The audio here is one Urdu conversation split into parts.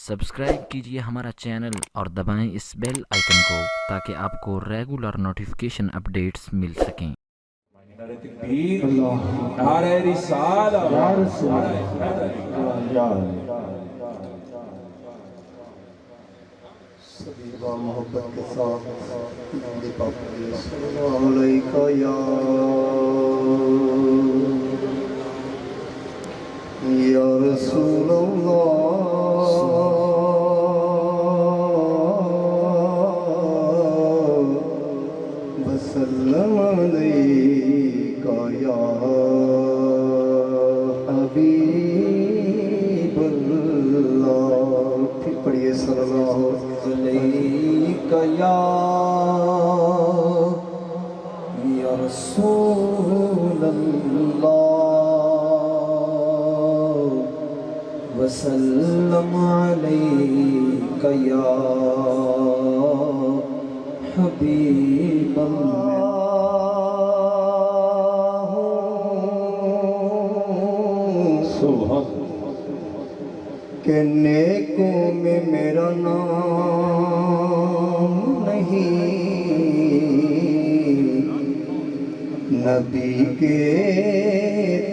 سبسکرائب کیجئے ہمارا چینل اور دبائیں اس بیل آئیکن کو تاکہ آپ کو ریگولر نوٹیفیکیشن اپڈیٹس مل سکیں۔ نعرہ تکبیر، نعرہ رسالہ، سبھی با محبت کے ساتھ نام پاک صلی اللہ علیہ یا رسول اللہ وسلم علیک یا حبیب اللہ۔ پھر پڑھیے صلی اللہ علیک یا رسول اللہ وسلم علیک یا حبیب اللہ۔ سبحان کہ نیکوں میں میرا نام نہیں، نبی کے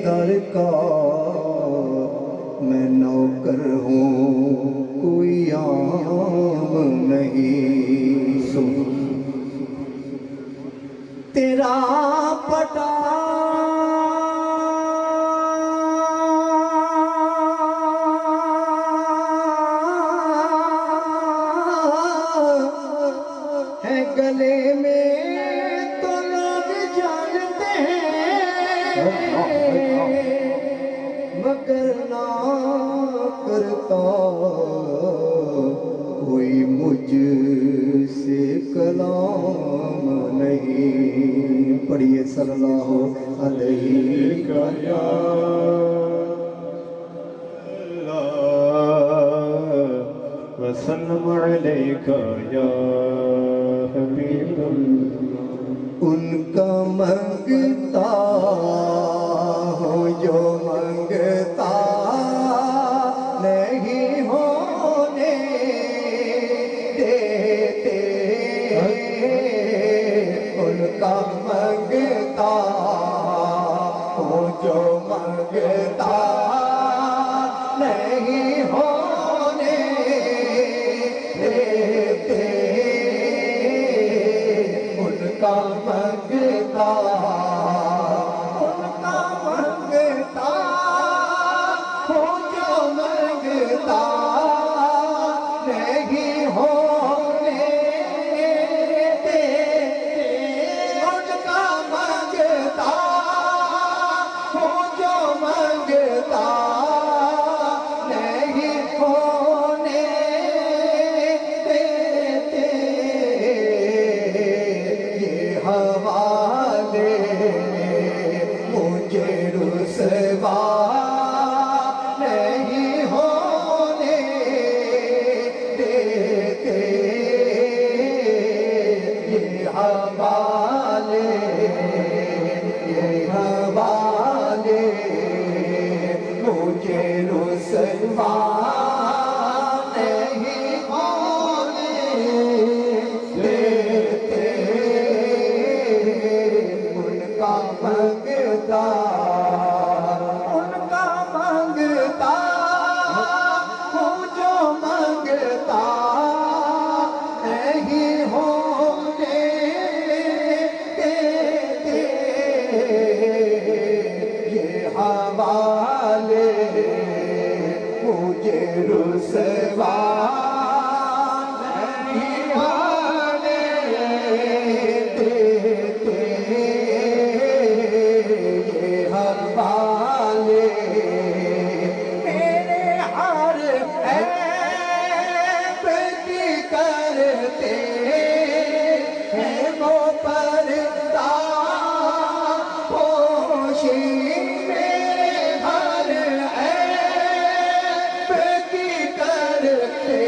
در کا میں نوکر ہوں، کوئی عام نہیں۔ تیرا پٹا ہے گلے میں تو لوگ جانتے ہیں، مگر نہ کرتا کوئی مجھ سے کلام نہیں۔ پڑھیے صلی اللہ علیہ وسلم علیک یا حبیب اللہ۔ ان کا منگتا ہوں جو منگتا نہیں ہونے دیتے، ان کا منگتا ہوں جو منگتا نہیں ہونے دیتے، ان کا منگتا ہوں جو منگتا نہیں ہونے دیتے، ان کا منگتا ہوں جو منگتا نہیں ہونے دیتے۔ یہ حوالے مجھے رسوا نہیں ہونے دیتے، یہ حوالے مجھے رسوا نہیں ہونے دیتے، ان کا منگتا ہوں جو منگتا نہیں ہونے دیتے، یہ حوالے مجھے رسوا نہیں ہونے دیتے، یہ حوالے میرے ہر عیب کی کرتے ہیں وہ پردہ پوشی، میرے ہر عیب کی کرتے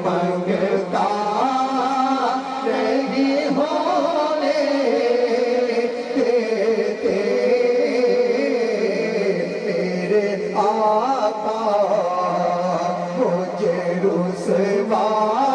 منگتا نہیں ہونے دیتے میرے آقا مجھے رسوا